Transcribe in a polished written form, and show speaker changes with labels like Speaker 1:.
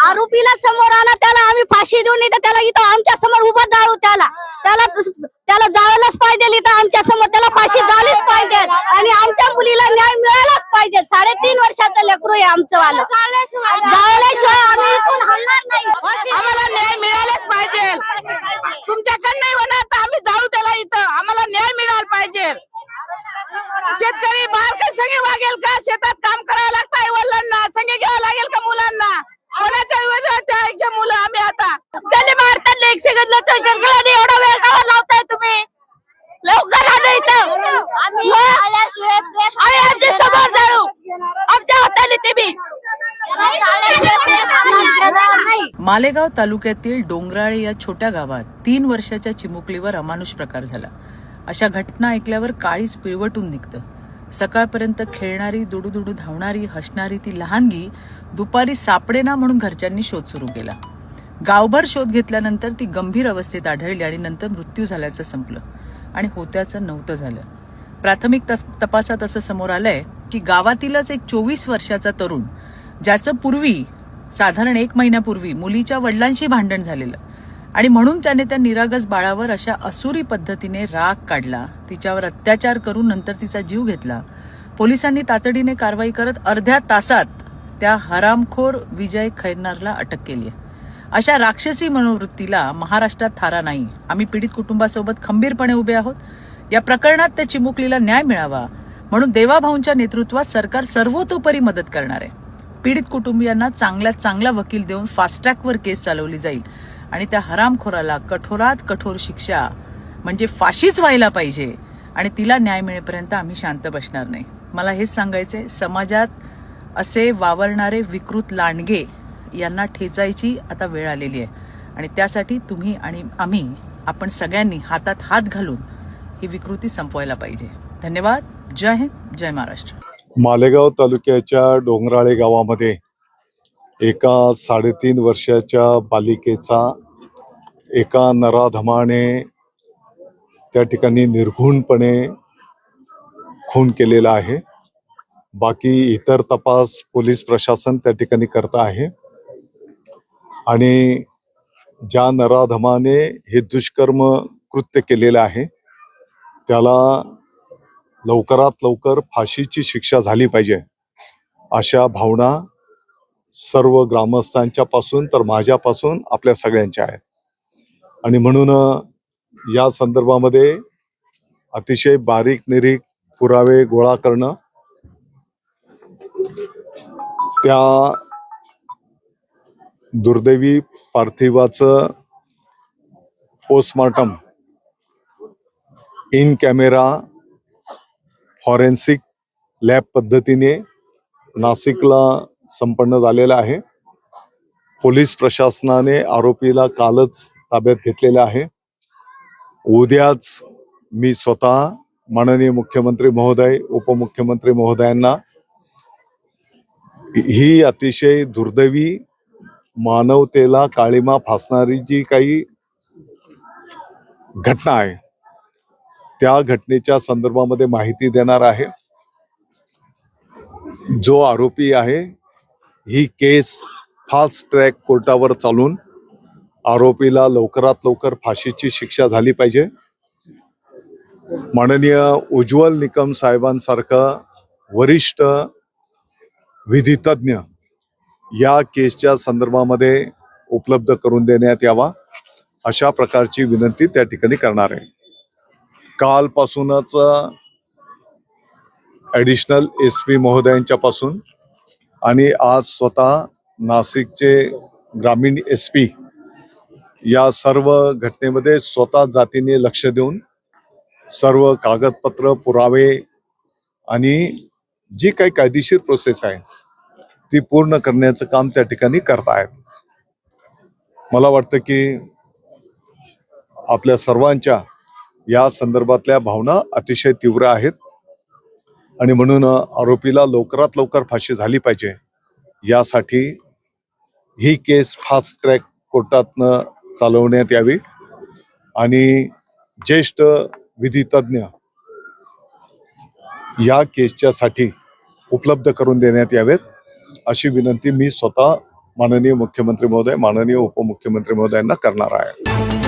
Speaker 1: आरोपीला समोर आणा, त्याला आम्ही फाशी देऊन इथं त्याला इथं आमच्या समोर उभं जाळू, त्याला त्याला त्याला जाळायलाच पाहिजे, इथं आमच्या समोर त्याला फाशी झालीच पाहिजे आणि आमच्या मुलीला न्याय मिळालाच पाहिजे. 3.5 वर्षाचं लेकरू आहे आमचं वालं. जाळल्याशिवाय आम्ही इथून हलणार नाही.
Speaker 2: आम्हाला न्याय मिळालाच पाहिजे. तुमच्याकडे नाही होणार तर आम्ही जाऊ त्याला इथं. आम्हाला न्याय मिळाला पाहिजे. शेतकरी बाहेर काही संगे वागेल का? शेतात काम करावं लागतं आई वडिलांना, संगे घ्यावं लागेल का मुलांना? कोणाच्या विरोधात मुलं आम्ही आता त्याला मारतात. एक सेकंदला एवढा वेळ का लावताय तुम्ही? लवकर आणा इथं. आम्ही आमच्या समोर जाळू, आमच्या हाताने ते बी.
Speaker 3: मालेगाव तालुक्यातील डोंगराळे या छोट्या गावात 3 वर्षाच्या चिमुकलीवर अमानुष प्रकार झाला. अशा घटना ऐकल्यावर काळीच पिळवटून निघतं. सकाळपर्यंत खेळणारी, दुडूदुडू धावणारी, हसणारी ती लहानगी दुपारी सापडेना म्हणून घरच्यांनी शोध सुरू केला. गावभर शोध घेतल्यानंतर ती गंभीर अवस्थेत आढळली आणि नंतर मृत्यू झाल्याचं संपलं आणि होत्याचं नव्हतं झालं. प्राथमिक तपासात असं समोर आलंय की गावातीलच एक 24 वर्षाचा तरुण, ज्याचं पूर्वी साधारण 1 महिन्यापूर्वी मुलीच्या वडिलांशी भांडण झालेलं आणि म्हणून त्याने त्या निरागस बाळावर अशा असुरी पद्धतीने राग काढला, तिच्यावर अत्याचार करून नंतर तिचा जीव घेतला. पोलिसांनी तातडीने कारवाई करत अर्ध्या तासात त्या हरामखोर विजय खैरनारला अटक केली आहे. अशा राक्षसी मनोवृत्तीला महाराष्ट्रात थारा नाही. आम्ही पीडित कुटुंबासोबत खंबीरपणे उभे आहोत. या प्रकरणात त्या चिमुकलीला न्याय मिळावा म्हणून देवाभाऊंच्या नेतृत्वात सरकार सर्वतोपरी मदत करणार आहे. पीडित कुटुंबियांना चांगल्यात चांगला वकील देऊन फास्ट ट्रॅकवर केस चालवली जाईल आणि त्या हरामखोराला कठोरात कठोर शिक्षा म्हणजे फाशीच व्हायला पाहिजे आणि तिला न्याय मिळेपर्यंत आम्ही शांत बसणार नाही. मला हेच सांगायचंय, समाजात असे वावरणारे विकृत लांडगे यांना ठेचायची आता वेळ आलेली आहे आणि त्यासाठी तुम्ही आणि आम्ही, आपण सगळ्यांनी हातात हात घालून ही विकृती संपवायला पाहिजे. धन्यवाद. जय हिंद, जय महाराष्ट्र.
Speaker 4: मालेगाव तालुक्याच्या डोंगराळे गावामध्ये एका 3.5 वर्षाच्या बालिकेचा एका नराधमाने त्या ठिकाणी निर्घृणपणे खून केलेला आहे. बाकी इतर तपास पोलीस प्रशासन त्या ठिकाणी करत आहे आणि ज्या नराधमाने हे दुष्कर्म कृत्य केलेलं आहे त्याला लवकरात लवकर फाशीची शिक्षा झाली पाहिजे अशा भावना सर्व ग्रामस्थांच्या पासून तर माझ्यापासून आपल्या सगळ्यांच्या आहेत. आणि म्हणून या संदर्भामध्ये अतिशय बारीक निरीक पुरावे गोळा करणं, त्या दुर्दैवी पार्थिवाचं postmortem in camera forensic lab पद्धतीने नाशिकला संपन्न झालेला आहे. पोलीस प्रशासनाने आरोपीला कालच ताब्यात घेतलेला आहे. उद्याच मी स्वतः माननीय मुख्यमंत्री महोदय, उपमुख्यमंत्री महोदयांना ही अतिशय दुर्दैवी, मानवतेला काळिमा फासणारी जी काही घटना आहे त्या घटनेच्या संदर्भामध्ये माहिती देणार आहे. जो आरोपी आहे ही केस फास्ट ट्रॅक कोर्टावर चालून आरोपीला लवकरात लवकर फाशीची शिक्षा झाली पाहिजे. माननीय उज्ज्वल निकम साहेबांसारखं वरिष्ठ विधितज्ञ या केसच्या संदर्भामध्ये उपलब्ध करून देण्यात यावा अशा प्रकारची विनंती त्या ठिकाणी करणार आहे. कालपासूनच ॲडिशनल SP महोदयांच्या पासून आणि आज स्वतः नाशिकचे ग्रामीण SP या सर्व घटनेमध्ये स्वतः जातीने लक्ष देऊन सर्व कागदपत्र, पुरावे आणि जी काही कायदेशीर प्रोसेस आहे ती पूर्ण करण्याचं काम त्या ठिकाणी करत आहेत. मला वाटतं की आपल्या सर्वांच्या या संदर्भातल्या भावना अतिशय तीव्र आहेत आणि म्हणून आरोपीला लवकरात लवकर फाशी झाली पाहिजे यासाठी ही केस फास्ट ट्रॅक कोर्टातनं चालवण्यात यावी आणि ज्येष्ठ विधितज्ञ या केसच्या साठी उपलब्ध करून देण्यात यावेत अशी विनंती मी स्वतः माननीय मुख्यमंत्री महोदय, माननीय उपमुख्यमंत्री महोदयांना करणार आहे.